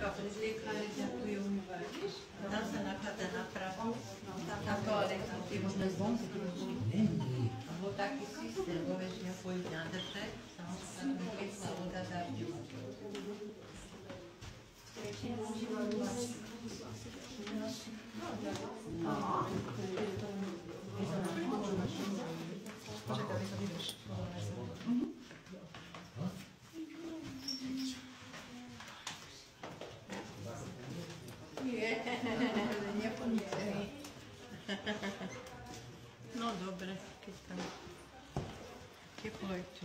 taká prezliekárňa, tu je umývať, vieš? Tam sa nachádza napravo, tam toaleta, tie možné zvonky, alebo taký systém, bo vieš, ja pôjdu nádrže, samostatnú kyslá voda dajú. Poczekaj, to widzisz. Nie, nepomíte. No dobre, keď tam teplo je tu.